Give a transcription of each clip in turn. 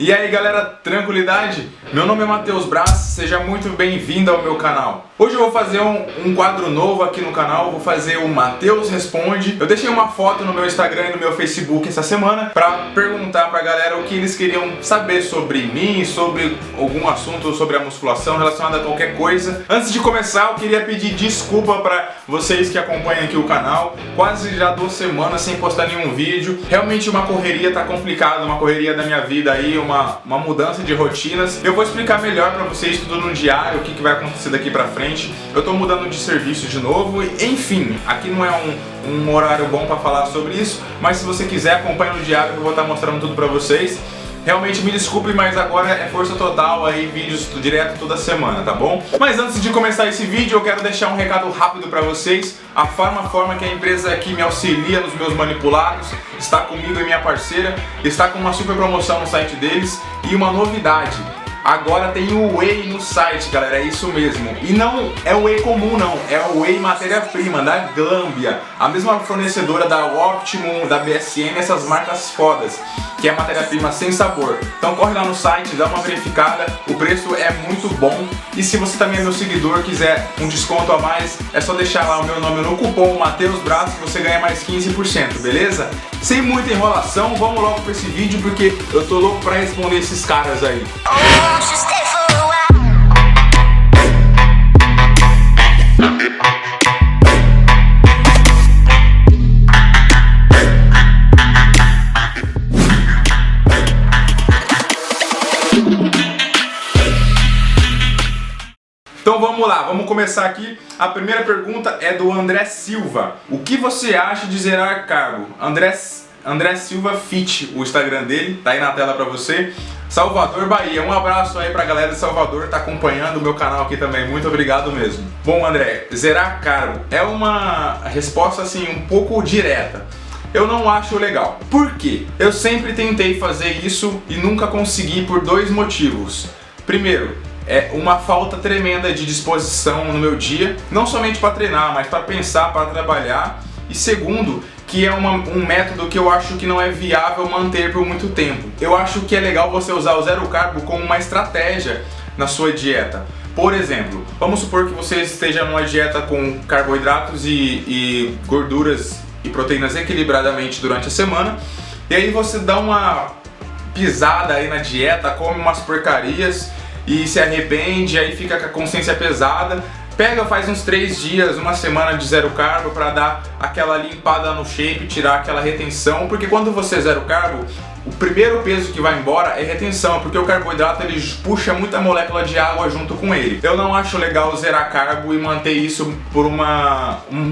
E aí galera, tranquilidade? Meu nome é Matheus Braz, seja muito bem-vindo ao meu canal. Hoje eu vou fazer um quadro novo aqui no canal, vou fazer o Matheus Responde. Eu deixei uma foto no meu Instagram e no meu Facebook essa semana pra perguntar pra galera o que eles queriam saber sobre mim, sobre algum assunto, sobre a musculação, relacionado a qualquer coisa. Antes de começar, eu queria pedir desculpa pra vocês que acompanham aqui o canal. Quase já 2 semanas sem postar nenhum vídeo. Realmente uma correria tá complicada, uma correria da minha vida aí, uma mudança de rotinas. Eu vou explicar melhor pra vocês tudo no diário, o que vai acontecer daqui pra frente. Eu tô mudando de serviço de novo, enfim, aqui não é um horário bom pra falar sobre isso, mas se você quiser, acompanha no diário que eu vou estar mostrando tudo pra vocês. Realmente me desculpe, mas agora é força total aí, vídeos direto toda semana, tá bom? Mas antes de começar esse vídeo, eu quero deixar um recado rápido pra vocês. A forma que a empresa aqui me auxilia nos meus manipulados, está comigo e minha parceira, está com uma super promoção no site deles e uma novidade. Agora tem o Whey no site, galera, é isso mesmo. E não é o Whey comum não, é o Whey matéria-prima, da Glambia. A mesma fornecedora da Optimum, da BSN, essas marcas fodas, que é matéria-prima sem sabor. Então corre lá no site, dá uma verificada, o preço é muito bom. E se você também é meu seguidor, quiser um desconto a mais, é só deixar lá o meu nome no cupom Matheus Braz que você ganha mais 15%, beleza? Sem muita enrolação, vamos logo para esse vídeo porque eu tô louco pra responder esses caras aí. Então vamos lá, vamos começar aqui. A primeira pergunta é do André Silva. O que você acha de zerar carbo? André Silva Fit, o Instagram dele, tá aí na tela pra você. Salvador, Bahia. Um abraço aí pra galera de Salvador, tá acompanhando o meu canal aqui também. Muito obrigado mesmo. Bom, André, zerar carbo é uma resposta assim um pouco direta. Eu não acho legal. Por quê? Eu sempre tentei fazer isso e nunca consegui por 2 motivos. Primeiro, é uma falta tremenda de disposição no meu dia, não somente para treinar, mas para pensar, para trabalhar. E segundo, que é um método que eu acho que não é viável manter por muito tempo. Eu acho que é legal você usar o zero carbo como uma estratégia na sua dieta. Por exemplo, vamos supor que você esteja numa dieta com carboidratos e gorduras e proteínas equilibradamente durante a semana, e aí você dá uma pisada aí na dieta, come umas porcarias e se arrepende, aí fica com a consciência pesada. Pega, faz uns 3 dias, uma semana de zero carbo para dar aquela limpada no shape, tirar aquela retenção, porque quando você zero carbo, o primeiro peso que vai embora é retenção, porque o carboidrato ele puxa muita molécula de água junto com ele. Eu não acho legal zerar carbo e manter isso por um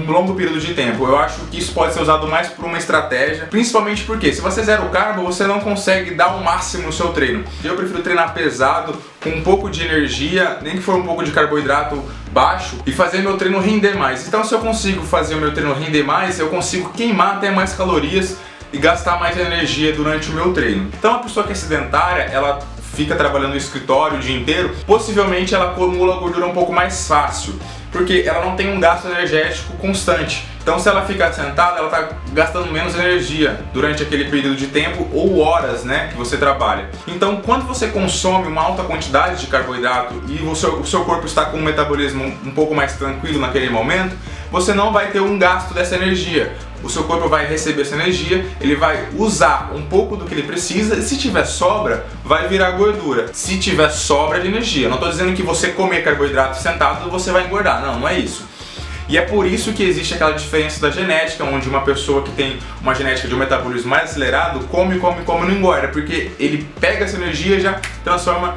longo período de tempo. Eu acho que isso pode ser usado mais por uma estratégia, principalmente porque se você zera o carbo, você não consegue dar o máximo no seu treino. Eu prefiro treinar pesado, com um pouco de energia, nem que for um pouco de carboidrato baixo, e fazer meu treino render mais. Então se eu consigo fazer o meu treino render mais, eu consigo queimar até mais calorias e gastar mais energia durante o meu treino. Então a pessoa que é sedentária, ela fica trabalhando no escritório o dia inteiro, possivelmente ela acumula gordura um pouco mais fácil, porque ela não tem um gasto energético constante. Então se ela ficar sentada, ela está gastando menos energia durante aquele período de tempo ou horas, né, que você trabalha. Então quando você consome uma alta quantidade de carboidrato e o seu corpo está com um metabolismo um pouco mais tranquilo naquele momento, você não vai ter um gasto dessa energia. O seu corpo vai receber essa energia, ele vai usar um pouco do que ele precisa e se tiver sobra, vai virar gordura. Se tiver sobra de energia. Não estou dizendo que você comer carboidrato sentado você vai engordar, não é isso. E é por isso que existe aquela diferença da genética, onde uma pessoa que tem uma genética de um metabolismo mais acelerado come, não engorda, porque ele pega essa energia e já transforma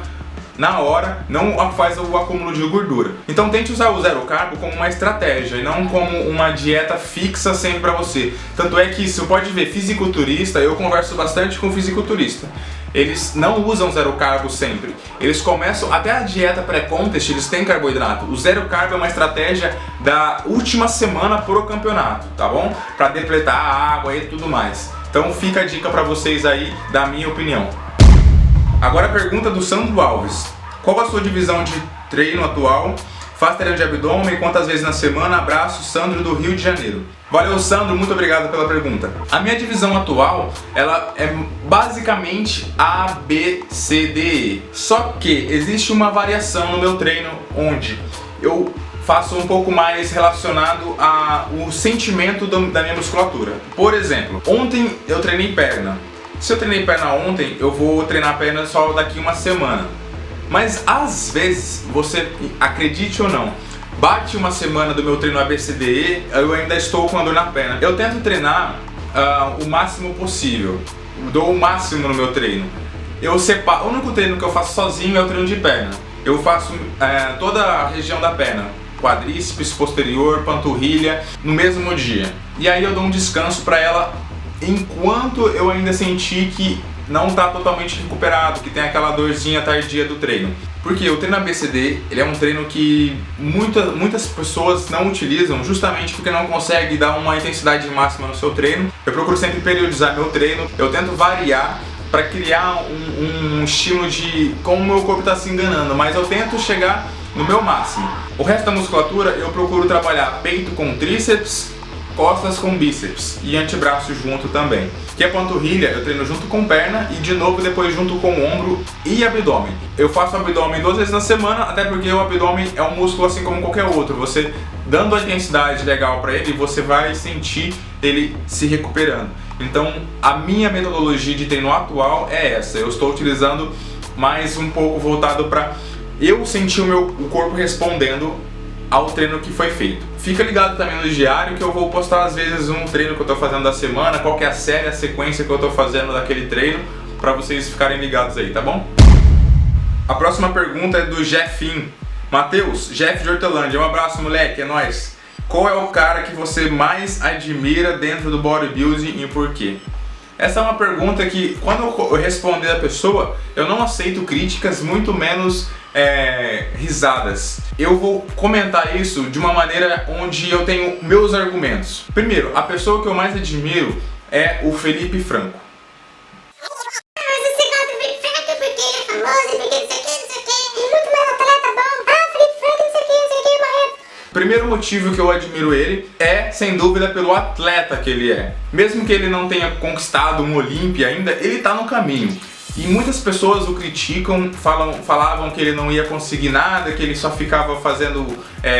na hora, não faz o acúmulo de gordura. Então tente usar o zero carbo como uma estratégia e não como uma dieta fixa sempre pra você. Tanto é que você pode ver fisiculturista, eu converso bastante com fisiculturista. Eles não usam zero carbo sempre. Eles começam, até a dieta pré-contest, eles têm carboidrato. O zero carbo é uma estratégia da última semana pro campeonato, tá bom? Pra depletar a água e tudo mais. Então fica a dica pra vocês aí, da minha opinião. Agora a pergunta do Sandro Alves. Qual a sua divisão de treino atual Faz treino de abdômen quantas vezes na semana? Abraço, Sandro do Rio de Janeiro. Valeu, Sandro, muito obrigado pela pergunta. A minha divisão atual, ela é basicamente A, B, C, D, E. Só que existe uma variação no meu treino onde eu faço um pouco mais relacionado ao sentimento da minha musculatura. Por exemplo, ontem eu treinei perna. Se eu treinei perna ontem, eu vou treinar perna só daqui uma semana. Mas às vezes, você acredite ou não, bate uma semana do meu treino ABCDE, eu ainda estou com a dor na perna. Eu tento treinar o máximo possível, dou o máximo no meu treino. Eu separo, o único treino que eu faço sozinho é o treino de perna. Eu faço toda a região da perna, quadríceps, posterior, panturrilha, no mesmo dia. E aí eu dou um descanso para ela enquanto eu ainda sentir que não está totalmente recuperado, que tem aquela dorzinha tardia do treino. Porque o treino ABCD, ele é um treino que muitas pessoas não utilizam justamente porque não consegue dar uma intensidade máxima no seu treino. Eu procuro sempre periodizar meu treino, eu tento variar para criar um estímulo de como o meu corpo está se enganando, mas eu tento chegar no meu máximo. O resto da musculatura eu procuro trabalhar peito com tríceps, costas com bíceps e antebraço junto também. Que é panturrilha, eu treino junto com perna e de novo depois junto com ombro e abdômen. Eu faço abdômen 2 vezes na semana, até porque o abdômen é um músculo assim como qualquer outro. Você dando a intensidade legal para ele, você vai sentir ele se recuperando. Então a minha metodologia de treino atual é essa. Eu estou utilizando mais um pouco voltado para eu sentir o corpo respondendo ao treino que foi feito. Fica ligado também no diário que eu vou postar às vezes um treino que eu estou fazendo da semana, qual que é a série, a sequência que eu estou fazendo daquele treino, para vocês ficarem ligados aí, tá bom? A próxima pergunta é do Jeffin. Matheus, Jeff de Hortolândia, um abraço, moleque, é nóis. Qual é o cara que você mais admira dentro do bodybuilding e por quê? Essa é uma pergunta que, quando eu responder a pessoa, eu não aceito críticas, muito menos risadas. Eu vou comentar isso de uma maneira onde eu tenho meus argumentos. Primeiro, a pessoa que eu mais admiro é o Felipe Franco. Mas você gosta do Felipe Franco porque ele é famoso, porque não sei o que, não sei o que, é muito mais atleta bom. Felipe Franco, não sei o que, não sei o que, Barreto. Primeiro motivo que eu admiro ele é, sem dúvida, pelo atleta que ele é. Mesmo que ele não tenha conquistado um Olímpia ainda, ele tá no caminho. E muitas pessoas o criticam, falavam que ele não ia conseguir nada, que ele só ficava fazendo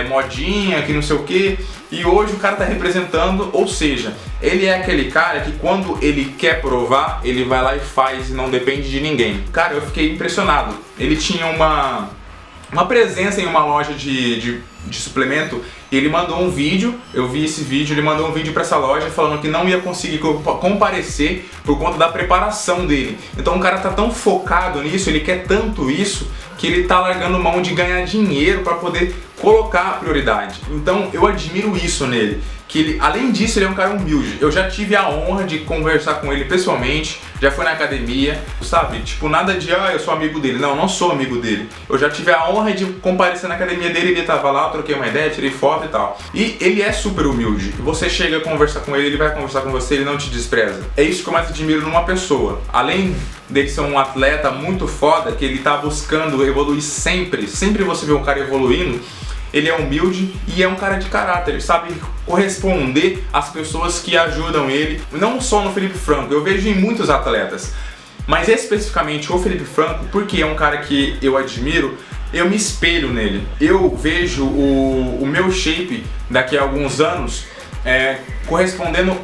modinha, que não sei o que. E hoje o cara tá representando, ou seja, ele é aquele cara que quando ele quer provar, ele vai lá e faz e não depende de ninguém. Cara, eu fiquei impressionado. Ele tinha uma presença em uma loja de suplemento e ele mandou um vídeo, eu vi esse vídeo, ele mandou um vídeo para essa loja falando que não ia conseguir comparecer por conta da preparação dele. Então o cara tá tão focado nisso, ele quer tanto isso, que ele tá largando mão de ganhar dinheiro para poder colocar a prioridade. Então eu admiro isso nele, que ele, além disso, ele é um cara humilde. Eu já tive a honra de conversar com ele pessoalmente, já fui na academia, sabe? Tipo, nada de, eu sou amigo dele. Não, não sou amigo dele. Eu já tive a honra de comparecer na academia dele, ele tava lá, eu troquei uma ideia, tirei foto e tal. E ele é super humilde. Você chega a conversar com ele vai conversar com você, ele não te despreza. É isso que eu mais admiro numa pessoa. Além dele ser um atleta muito foda, que ele tá buscando evoluir sempre você vê um cara evoluindo, ele é humilde e é um cara de caráter, ele sabe corresponder às pessoas que ajudam ele, não só no Felipe Franco, eu vejo em muitos atletas, mas especificamente o Felipe Franco, porque é um cara que eu admiro, eu me espelho nele. Eu vejo o meu shape daqui a alguns anos correspondendo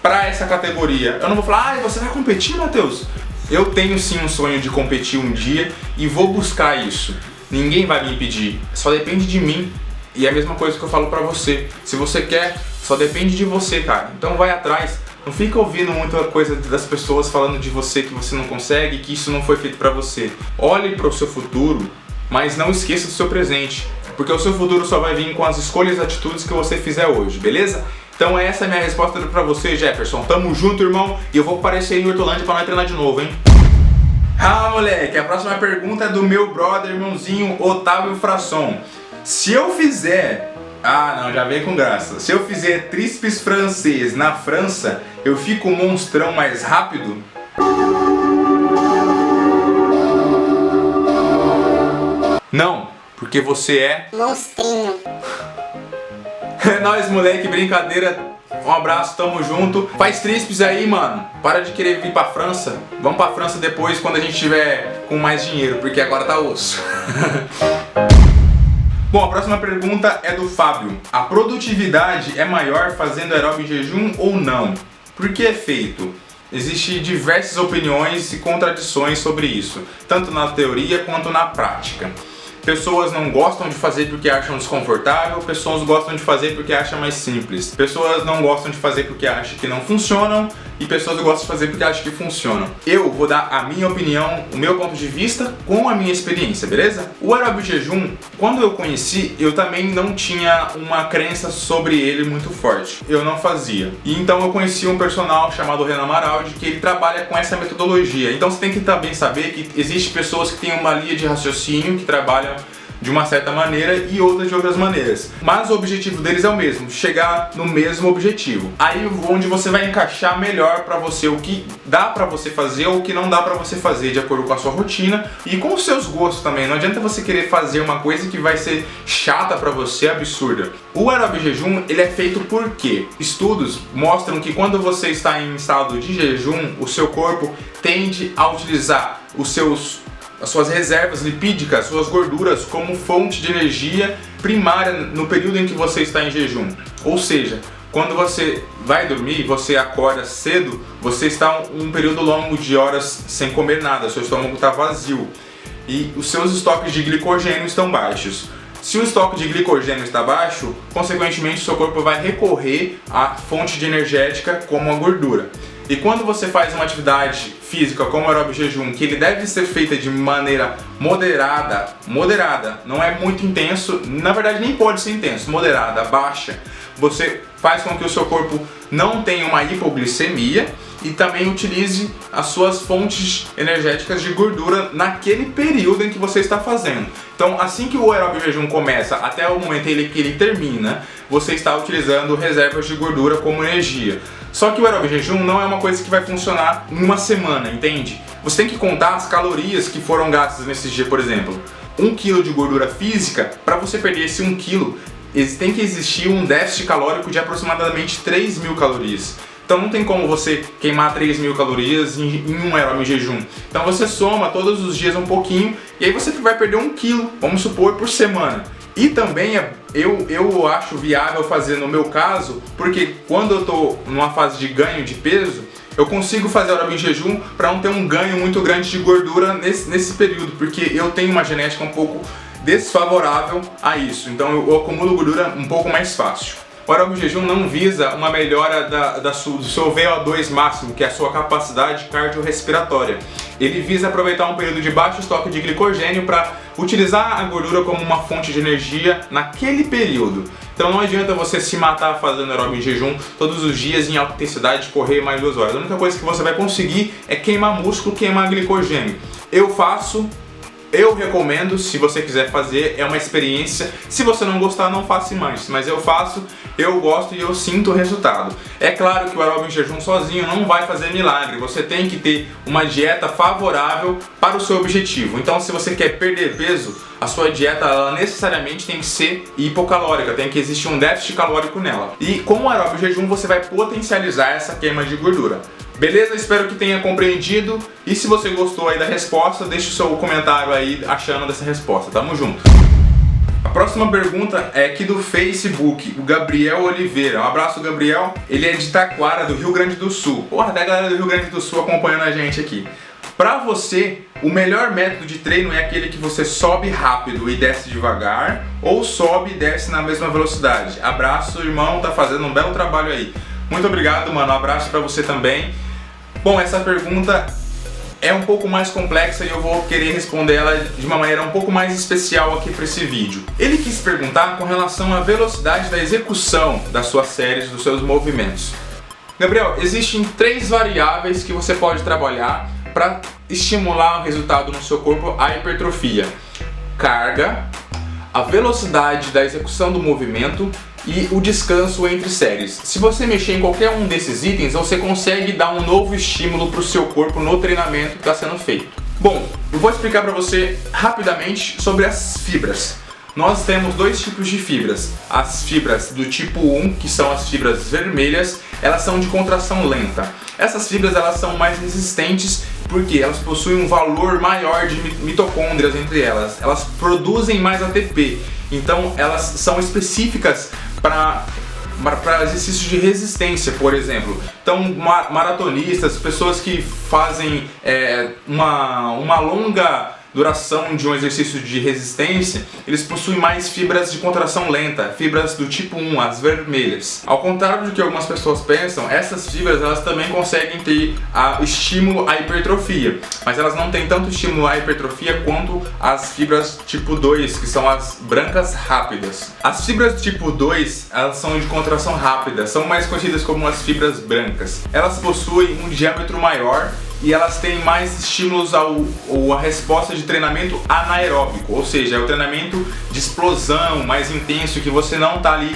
para essa categoria. Eu não vou falar, você vai competir, Matheus? Eu tenho sim um sonho de competir um dia e vou buscar isso. Ninguém vai me impedir, só depende de mim. E é a mesma coisa que eu falo pra você. Se você quer, só depende de você, cara. Então vai atrás. Não fica ouvindo muita coisa das pessoas falando de você que você não consegue, que isso não foi feito pra você. Olhe pro seu futuro, mas não esqueça do seu presente. Porque o seu futuro só vai vir com as escolhas e atitudes que você fizer hoje, beleza? Então essa é a minha resposta pra você, Jefferson. Tamo junto, irmão. E eu vou aparecer aí em Hortolândia pra nós treinar de novo, hein? Ah, moleque, a próxima pergunta é do meu brother, irmãozinho, Otávio Frasson. Se eu fizer... Ah, não, já veio com graça. Se eu fizer tríceps francês na França, eu fico um monstrão mais rápido? Não, Porque você é... monstrinho. É nóis, moleque, brincadeira. Um abraço, tamo junto. Faz tríceps aí, mano. Para de querer vir pra França. Vamos pra França depois, quando a gente tiver com mais dinheiro, porque agora tá osso. Bom, a próxima pergunta é do Fábio. A produtividade é maior fazendo aeróbio em jejum ou não? Por que é feito? Existem diversas opiniões e contradições sobre isso, tanto na teoria quanto na prática. Pessoas não gostam de fazer porque acham desconfortável, pessoas gostam de fazer porque acham mais simples. Pessoas não gostam de fazer porque acham que não funcionam e pessoas gostam de fazer porque acham que funcionam. Eu vou dar a minha opinião, o meu ponto de vista com a minha experiência, beleza? O aeróbio jejum, quando eu conheci, eu também não tinha uma crença sobre ele muito forte. Eu não fazia. E então eu conheci um personal chamado Renan Maraldi, que ele trabalha com essa metodologia. Então você tem que também saber que existem pessoas que têm uma linha de raciocínio, que trabalham de uma certa maneira e outras de outras maneiras. Mas o objetivo deles é o mesmo, chegar no mesmo objetivo. Aí onde você vai encaixar melhor pra você o que dá pra você fazer ou o que não dá pra você fazer de acordo com a sua rotina e com os seus gostos também. Não adianta você querer fazer uma coisa que vai ser chata pra você, absurda. O aeróbio jejum, ele é feito por quê? Estudos mostram que quando você está em estado de jejum, o seu corpo tende a utilizar as suas reservas lipídicas, suas gorduras como fonte de energia primária no período em que você está em jejum. Ou seja, quando você vai dormir, você acorda cedo, você está um período longo de horas sem comer nada, seu estômago está vazio e os seus estoques de glicogênio estão baixos. Se o estoque de glicogênio está baixo, consequentemente seu corpo vai recorrer à fonte de energética como a gordura. E quando você faz uma atividade física como o aeróbio jejum, que ele deve ser feita de maneira moderada, não é muito intenso, na verdade nem pode ser intenso, moderada, baixa, você faz com que o seu corpo não tenha uma hipoglicemia e também utilize as suas fontes energéticas de gordura naquele período em que você está fazendo. Então, assim que o aeróbio jejum começa até o momento em que ele termina, você está utilizando reservas de gordura como energia. Só que o aeróbio jejum não é uma coisa que vai funcionar em uma semana, entende? Você tem que contar as calorias que foram gastas nesse dia, por exemplo. 1 kg de gordura física, para você perder esse 1 kg, tem que existir um déficit calórico de aproximadamente 3.000 calorias. Então não tem como você queimar 3.000 calorias em um aeróbio jejum. Então você soma todos os dias um pouquinho e aí você vai perder 1 kg, vamos supor, por semana. E também eu acho viável fazer no meu caso, porque quando eu tô numa fase de ganho de peso, eu consigo fazer aeróbio em jejum para não ter um ganho muito grande de gordura nesse período, porque eu tenho uma genética um pouco desfavorável a isso, então eu acumulo gordura um pouco mais fácil. O aeróbio jejum não visa uma melhora do seu VO2 máximo, que é a sua capacidade cardiorrespiratória. Ele visa aproveitar um período de baixo estoque de glicogênio para utilizar a gordura como uma fonte de energia naquele período. Então não adianta você se matar fazendo aeróbio em jejum todos os dias em alta intensidade, correr mais 2 horas. A única coisa que você vai conseguir é queimar músculo, queimar glicogênio. Eu recomendo, se você quiser fazer, é uma experiência. Se você não gostar, não faça mais. Mas eu faço, eu gosto e eu sinto o resultado. É claro que o aeróbio em jejum sozinho não vai fazer milagre. Você tem que ter uma dieta favorável para o seu objetivo. Então, se você quer perder peso, a sua dieta ela necessariamente tem que ser hipocalórica. Tem que existir um déficit calórico nela. E com o aeróbio em jejum, você vai potencializar essa queima de gordura. Beleza? Espero que tenha compreendido. E se você gostou aí da resposta, deixa o seu comentário aí achando dessa resposta. Tamo junto! A próxima pergunta é aqui do Facebook, o Gabriel Oliveira. Um abraço, Gabriel. Ele é de Taquara, do Rio Grande do Sul. Porra, da galera do Rio Grande do Sul acompanhando a gente aqui. Pra você, o melhor método de treino é aquele que você sobe rápido e desce devagar, ou sobe e desce na mesma velocidade. Abraço, irmão, tá fazendo um belo trabalho aí. Muito obrigado, mano. Um abraço pra você também. Bom, essa pergunta é um pouco mais complexa e eu vou querer responder ela de uma maneira um pouco mais especial aqui para esse vídeo. Ele quis perguntar com relação à velocidade da execução das suas séries, dos seus movimentos. Gabriel, existem 3 variáveis que você pode trabalhar para estimular o resultado no seu corpo, a hipertrofia: carga, a velocidade da execução do movimento e o descanso entre séries. Se você mexer em qualquer um desses itens, você consegue dar um novo estímulo para o seu corpo no treinamento que está sendo feito. Bom, eu vou explicar para você rapidamente sobre as fibras. Nós temos dois tipos de fibras. As fibras do tipo 1, que são as fibras vermelhas, elas são de contração lenta. Essas fibras elas são mais resistentes porque elas possuem um valor maior de mitocôndrias entre elas. Elas produzem mais ATP, então elas são específicas para exercícios de resistência, por exemplo. Então, maratonistas, pessoas que fazem uma longa duração de um exercício de resistência, eles possuem mais fibras de contração lenta, fibras do tipo 1, as vermelhas. Ao contrário do que algumas pessoas pensam, essas fibras elas também conseguem ter estímulo à hipertrofia, mas elas não têm tanto estímulo à hipertrofia quanto as fibras tipo 2, que são as brancas rápidas. As fibras tipo 2, elas são de contração rápida, são mais conhecidas como as fibras brancas. Elas possuem um diâmetro maior e elas têm mais estímulos à resposta de treinamento anaeróbico, ou seja, é o treinamento de explosão mais intenso que você não está ali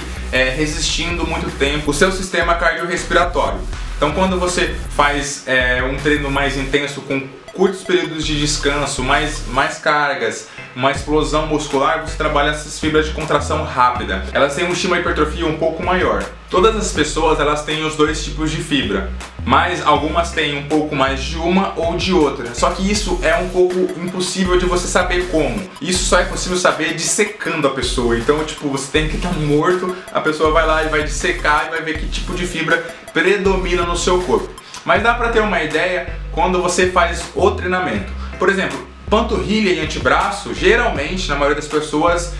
resistindo muito tempo o seu sistema cardiorrespiratório. Então, quando você faz um treino mais intenso com curtos períodos de descanso, mais cargas, uma explosão muscular, você trabalha essas fibras de contração rápida. Elas têm um estímulo à hipertrofia um pouco maior. Todas as pessoas elas têm os dois tipos de fibra, mas algumas têm um pouco mais de uma ou de outra. Só que isso é um pouco impossível de você saber como. Isso só é possível saber dissecando a pessoa. Então, tipo, você tem que estar morto, a pessoa vai lá e vai dissecar e vai ver que tipo de fibra predomina no seu corpo. Mas dá pra ter uma ideia quando você faz o treinamento. Por exemplo, panturrilha e antebraço, geralmente, na maioria das pessoas,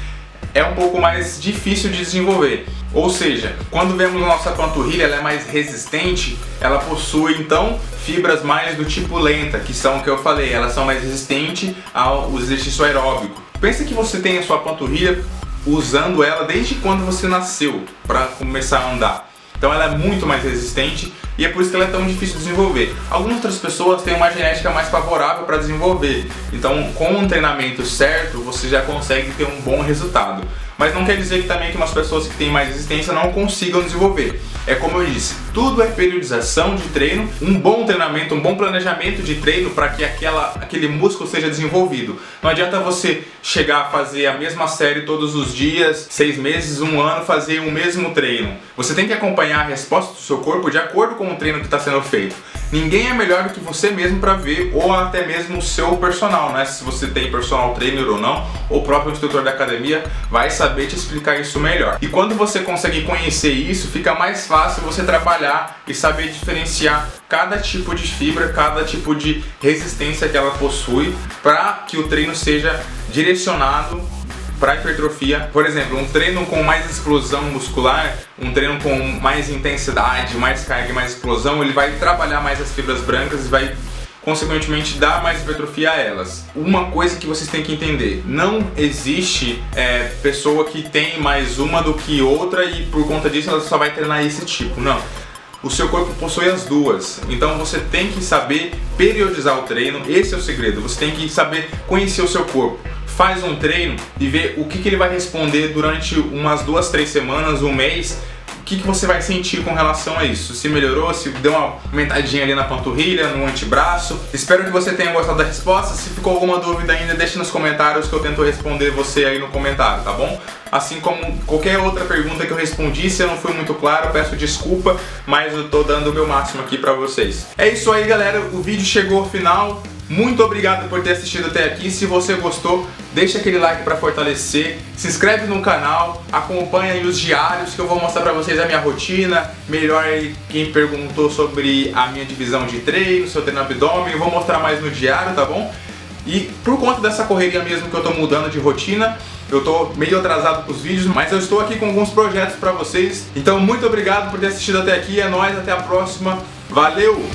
é um pouco mais difícil de desenvolver. Ou seja, quando vemos a nossa panturrilha, ela é mais resistente, ela possui então fibras mais do tipo lenta, que são o que eu falei, elas são mais resistentes ao exercício aeróbico. Pensa que você tem a sua panturrilha usando ela desde quando você nasceu para começar a andar. Então ela é muito mais resistente e é por isso que ela é tão difícil de desenvolver. Algumas outras pessoas têm uma genética mais favorável para desenvolver. Então, com um treinamento certo, você já consegue ter um bom resultado. Mas não quer dizer que também que umas pessoas que têm mais resistência não consigam desenvolver. É como eu disse, tudo é periodização de treino, um bom treinamento, um bom planejamento de treino para que aquele músculo seja desenvolvido. Não adianta você chegar a fazer a mesma série todos os dias, 6 meses, 1 ano, fazer o mesmo treino. Você tem que acompanhar a resposta do seu corpo de acordo com o treino que está sendo feito. Ninguém é melhor do que você mesmo para ver, ou até mesmo o seu personal, né? Se você tem personal trainer ou não, ou o próprio instrutor da academia vai saber te explicar isso melhor. E quando você consegue conhecer isso, fica mais fácil você trabalhar e saber diferenciar cada tipo de fibra, cada tipo de resistência que ela possui, para que o treino seja direcionado para hipertrofia. Por exemplo, um treino com mais explosão muscular, um treino com mais intensidade, mais carga e mais explosão, ele vai trabalhar mais as fibras brancas e vai consequentemente dar mais hipertrofia a elas. Uma coisa que vocês têm que entender, não existe pessoa que tem mais uma do que outra e por conta disso ela só vai treinar esse tipo, não. O seu corpo possui as duas, então você tem que saber periodizar o treino, esse é o segredo, você tem que saber conhecer o seu corpo. Faz um treino e vê o que ele vai responder durante umas 2, 3 semanas, um mês. O que você vai sentir com relação a isso? Se melhorou, se deu uma aumentadinha ali na panturrilha, no antebraço. Espero que você tenha gostado da resposta. Se ficou alguma dúvida ainda, deixe nos comentários que eu tento responder você aí no comentário, tá bom? Assim como qualquer outra pergunta que eu respondi, se eu não fui muito claro, eu peço desculpa, mas eu tô dando o meu máximo aqui pra vocês. É isso aí, galera, o vídeo chegou ao final. Muito obrigado por ter assistido até aqui. Se você gostou, deixa aquele like para fortalecer, se inscreve no canal, acompanha aí os diários que eu vou mostrar para vocês a minha rotina, melhor aí quem perguntou sobre a minha divisão de treino, seu treino abdômen, eu vou mostrar mais no diário, tá bom? E por conta dessa correria mesmo que eu tô mudando de rotina, eu tô meio atrasado com os vídeos, mas eu estou aqui com alguns projetos para vocês. Então muito obrigado por ter assistido até aqui, é nóis, até a próxima, valeu!